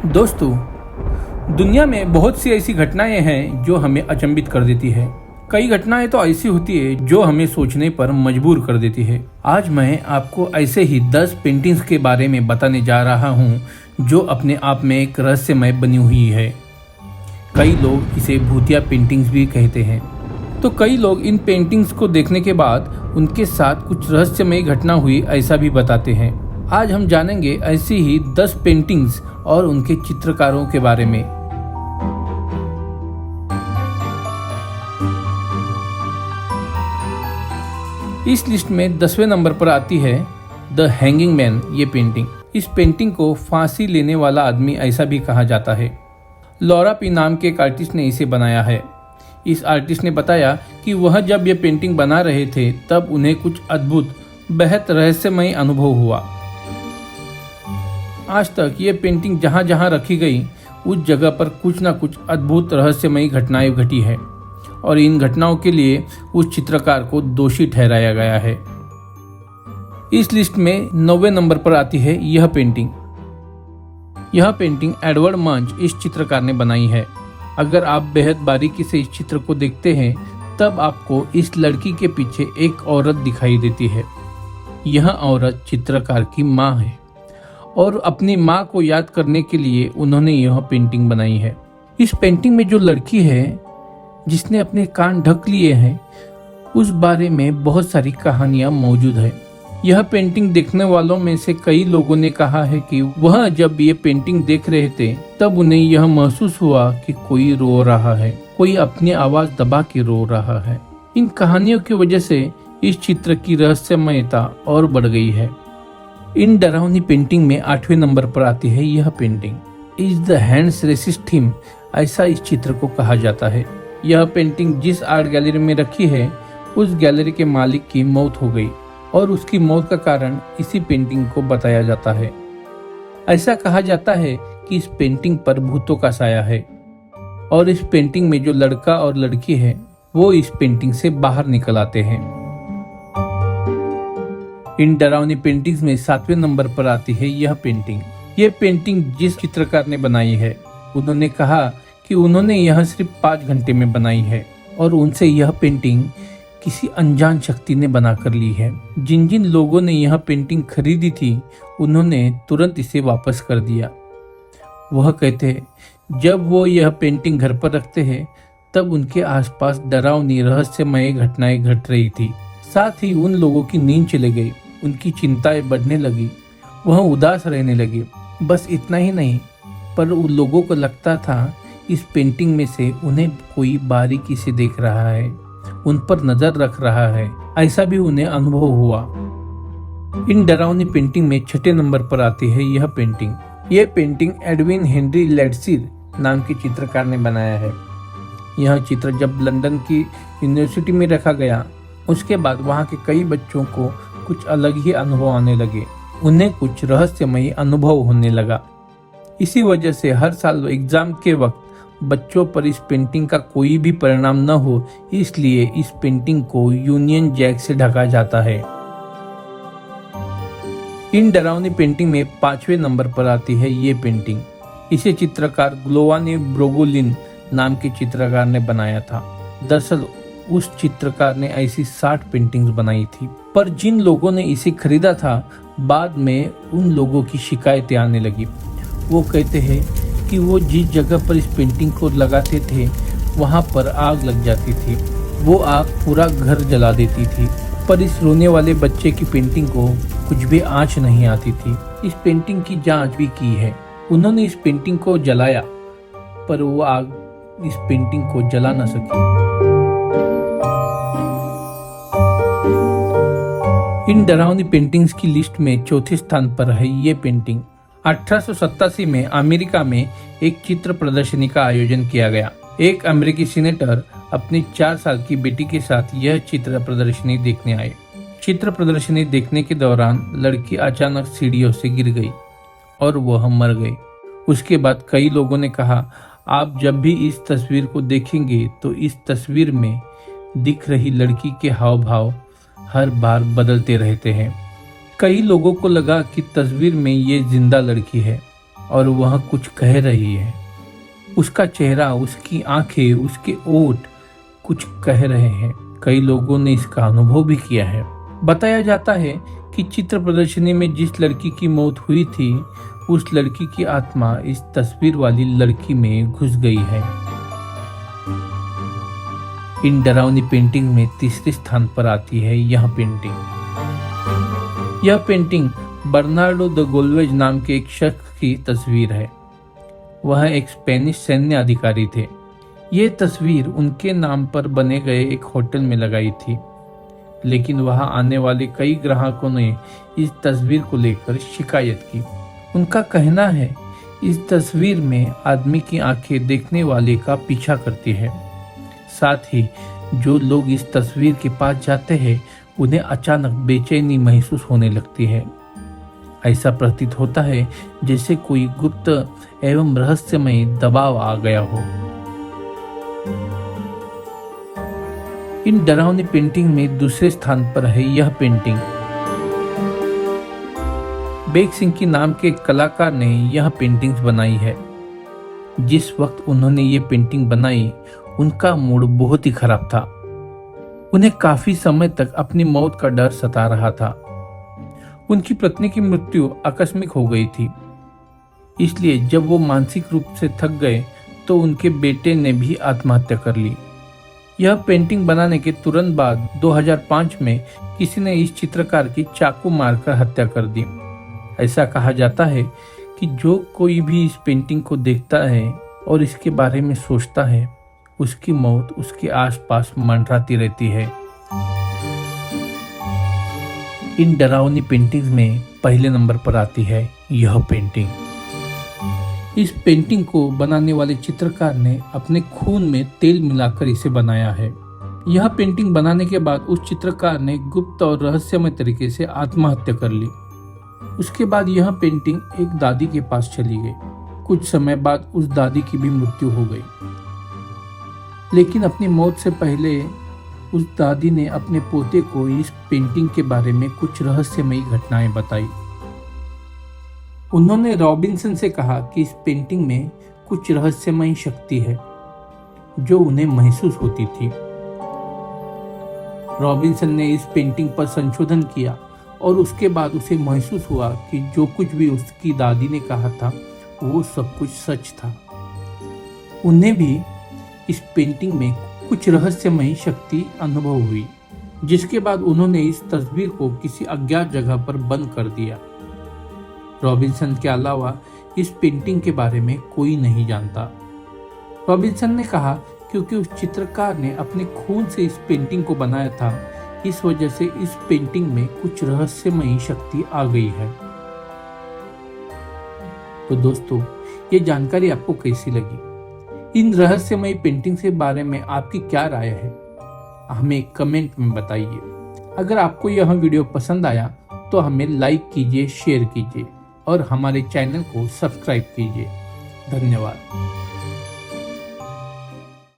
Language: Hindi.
दोस्तों, दुनिया में बहुत सी ऐसी घटनाएं हैं जो हमें अचंभित कर देती है। कई घटनाएं तो ऐसी होती है जो हमें सोचने पर मजबूर कर देती है। आज मैं आपको ऐसे ही 10 पेंटिंग्स के बारे में बताने जा रहा हूं जो अपने आप में एक रहस्यमय बनी हुई है। कई लोग इसे भूतिया पेंटिंग्स भी कहते हैं। तो कई लोग इन पेंटिंग्स को देखने के बाद उनके साथ कुछ रहस्यमय घटना हुई ऐसा भी बताते हैं। आज हम जानेंगे ऐसी ही 10 पेंटिंग्स और उनके चित्रकारों के बारे में। इस लिस्ट में 10वें नंबर पर आती है द हैंगिंग मैन। ये पेंटिंग, इस पेंटिंग को फांसी लेने वाला आदमी ऐसा भी कहा जाता है। लॉरा पी नाम के एक आर्टिस्ट ने इसे बनाया है। इस आर्टिस्ट ने बताया कि वह जब ये पेंटिंग बना रहे थे तब उन्हें कुछ अद्भुत, बेहद रहस्यमय अनुभव हुआ। आज तक ये पेंटिंग जहाँ जहाँ रखी गई उस जगह पर कुछ न कुछ अद्भुत रहस्यमयी घटनाएं घटी है और इन घटनाओं के लिए उस चित्रकार को दोषी ठहराया गया है। इस लिस्ट में 9वें नंबर पर आती है यह पेंटिंग। यह पेंटिंग एडवर्ड मंच इस चित्रकार ने बनाई है। अगर आप बेहद बारीकी से इस चित्र को देखते हैं तब आपको इस लड़की के पीछे एक औरत दिखाई देती है। यह औरत चित्रकार की माँ है और अपनी माँ को याद करने के लिए उन्होंने यह पेंटिंग बनाई है। इस पेंटिंग में जो लड़की है जिसने अपने कान ढक लिए हैं उस बारे में बहुत सारी कहानियां मौजूद है। यह पेंटिंग देखने वालों में से कई लोगों ने कहा है कि वह जब ये पेंटिंग देख रहे थे तब उन्हें यह महसूस हुआ कि कोई रो रहा है, कोई अपनी आवाज दबा के रो रहा है। इन कहानियों की वजह से इस चित्र की रहस्यमयता और बढ़ गई है। इन डरावनी पेंटिंग में 8वें नंबर पर आती है यह painting is the hands resist him, ऐसा इस चित्र को कहा जाता है। यह पेंटिंग जिस आर्ट गैलरी में रखी है उस गैलरी के मालिक की मौत हो गई और उसकी मौत का कारण इसी पेंटिंग को बताया जाता है। ऐसा कहा जाता है कि इस पेंटिंग पर भूतों का साया है और इस पेंटिंग में जो लड़का और लड़की है वो इस पेंटिंग से बाहर निकल आते हैं। इन डरावनी पेंटिंग्स में 7वें नंबर पर आती है यह पेंटिंग। यह पेंटिंग जिस चित्रकार ने बनाई है उन्होंने कहा कि उन्होंने यह सिर्फ 5 घंटे में बनाई है और उनसे यह पेंटिंग किसी अनजान शक्ति ने बनाकर ली है। जिन जिन लोगों ने यह पेंटिंग खरीदी थी उन्होंने तुरंत इसे वापस कर दिया। वह कहते हैं जब वो यह पेंटिंग घर पर रखते हैं तब उनके आसपास डरावनी रहस्यमय घटनाएं घट रही थी। साथ ही उन लोगों की नींद चली गई, उनकी चिंताएं बढ़ने लगी, वह उदास रहने लगे। बस इतना ही नहीं, पर उन लोगों को लगता था इस पेंटिंग में से उन्हें कोई बारीकी से देख रहा है, उन पर नजर रख रहा है, ऐसा भी उन्हें अनुभव हुआ। इन डरावनी पेंटिंग में 6ठे नंबर पर आती है यह पेंटिंग। यह पेंटिंग एडविन हेनरी लेडसिर नाम के चित्रकार ने बनाया है। यह चित्र जब लंदन की यूनिवर्सिटी में रखा गया उसके बाद वहाँ के कई बच्चों को कुछ अलग ही अनुभव आने लगे, उन्हें कुछ रहस्यमयी अनुभव होने लगा। इसी वजह से हर साल एग्जाम के वक्त बच्चों पर इस पेंटिंग का कोई भी परिणाम न हो, इसलिए इस पेंटिंग को यूनियन जैक से ढका जाता है। इन डरावनी पेंटिंग में 5वें नंबर पर आती है ये पेंटिंग। इसे चित्रकार ग्लोवानी ब्रोगोलिन नाम के चित्रकार ने बनाया था। दरअसल उस चित्रकार ने ऐसी 60 पेंटिंग्स बनाई थी, पर जिन लोगों ने इसे खरीदा था बाद में उन लोगों की शिकायतें आने लगी। वो कहते हैं कि वो जिस जगह पर इस पेंटिंग को लगाते थे वहाँ पर आग लग जाती थी, वो आग पूरा घर जला देती थी, पर इस रोने वाले बच्चे की पेंटिंग को कुछ भी आंच नहीं आती थी। इस पेंटिंग की जांच भी की है, उन्होंने इस पेंटिंग को जलाया पर वो आग इस पेंटिंग को जला न सकी। इन डरावनी पेंटिंग्स की लिस्ट में 4थे स्थान पर है ये पेंटिंग। 1887 में अमेरिका में एक चित्र प्रदर्शनी का आयोजन किया गया। एक अमेरिकी सीनेटर अपनी 4 साल की बेटी के साथ यह चित्र प्रदर्शनी देखने आए। चित्र प्रदर्शनी देखने के दौरान लड़की अचानक सीढ़ियों से गिर गई और वह मर गई। उसके बाद कई लोगों ने कहा, आप जब भी इस तस्वीर को देखेंगे तो इस तस्वीर में दिख रही लड़की के हाव भाव हर बार बदलते रहते हैं। कई लोगों को लगा कि तस्वीर में ये जिंदा लड़की है, और वह कुछ कह रही है। उसका चेहरा, उसकी आंखें, उसके ओठ कुछ कह रहे हैं। कई लोगों ने इसका अनुभव भी किया है। बताया जाता है कि चित्र प्रदर्शनी में जिस लड़की की मौत हुई थी, उस लड़की की आत्मा इस तस्वीर वाली लड़की में घुस गई है। इन डरावनी पेंटिंग में तीसरे स्थान पर आती है यह पेंटिंग। यह पेंटिंग बर्नार्डो द गोल्वेज नाम के एक शख्स की तस्वीर है। वह एक स्पेनिश सैन्य अधिकारी थे। ये तस्वीर उनके नाम पर बने गए एक होटल में लगाई थी, लेकिन वहां आने वाले कई ग्राहकों ने इस तस्वीर को लेकर शिकायत की। उनका कहना है इस तस्वीर में आदमी की आंखें देखने वाले का पीछा करती है। साथ ही जो लोग इस तस्वीर के पास जाते हैं उन्हें अचानक बेचैनी महसूस होने लगती है। ऐसा प्रतीत होता है जैसे कोई गुप्त एवं रहस्यमय दबाव आ गया हो। इन डरावनी पेंटिंग में दूसरे स्थान पर है यह पेंटिंग। बेग सिंह की नाम के कलाकार ने यह पेंटिंग्स बनाई है। जिस वक्त उन्होंने ये पेंटिंग बनाई, उनका मूड बहुत ही खराब था। उन्हें काफी समय तक अपनी मौत का डर सता रहा था। उनकी पत्नी की मृत्यु आकस्मिक हो गई थी, इसलिए जब वो मानसिक रूप से थक गए तो उनके बेटे ने भी आत्महत्या कर ली। यह पेंटिंग बनाने के तुरंत बाद 2005 में किसी ने इस चित्रकार की चाकू मारकर हत्या कर दी। ऐसा कहा जाता है कि जो कोई भी इस पेंटिंग को देखता है और इसके बारे में सोचता है, उसकी मौत उसके आसपास मंडराती रहती है। इन डरावनी पेंटिंग्स में पहले नंबर पर आती है यह पेंटिंग। इस पेंटिंग को बनाने वाले चित्रकार ने अपने खून में तेल मिलाकर इसे बनाया है। यह पेंटिंग बनाने के बाद उस चित्रकार ने गुप्त और रहस्यमय तरीके से आत्महत्या कर ली। उसके बाद यह पेंटिंग एक दादी के पास चली गई। कुछ समय बाद उस दादी की भी मृत्यु हो गई, लेकिन अपनी मौत से पहले उस दादी ने अपने पोते को इस पेंटिंग के बारे में कुछ रहस्यमयी घटनाएं बताई। उन्होंने रॉबिन्सन से कहा कि इस पेंटिंग में कुछ रहस्यमयी शक्ति है जो उन्हें महसूस होती थी। रॉबिन्सन ने इस पेंटिंग पर संशोधन किया और उसके बाद उसे महसूस हुआ कि जो कुछ भी उसकी दादी ने कहा था वो सब कुछ सच था। उन्हें भी इस पेंटिंग में कुछ रहस्यमयी शक्ति अनुभव हुई, जिसके बाद उन्होंने इस तस्वीर को किसी अज्ञात जगह पर बंद कर दिया। रॉबिन्सन के अलावा इस पेंटिंग के बारे में कोई नहीं जानता। रॉबिन्सन ने कहा क्योंकि उस चित्रकार ने अपने खून से इस पेंटिंग को बनाया था, इस वजह से इस पेंटिंग में कुछ रहस्यमयी शक्ति आ गई है। तो दोस्तों, ये जानकारी आपको कैसी लगी? इन रहस्यमयी पेंटिंग के बारे में आपकी क्या राय है? हमें कमेंट में बताइए। अगर आपको यह वीडियो पसंद आया तो हमें लाइक कीजिए, शेयर कीजिए और हमारे चैनल को सब्सक्राइब कीजिए। धन्यवाद।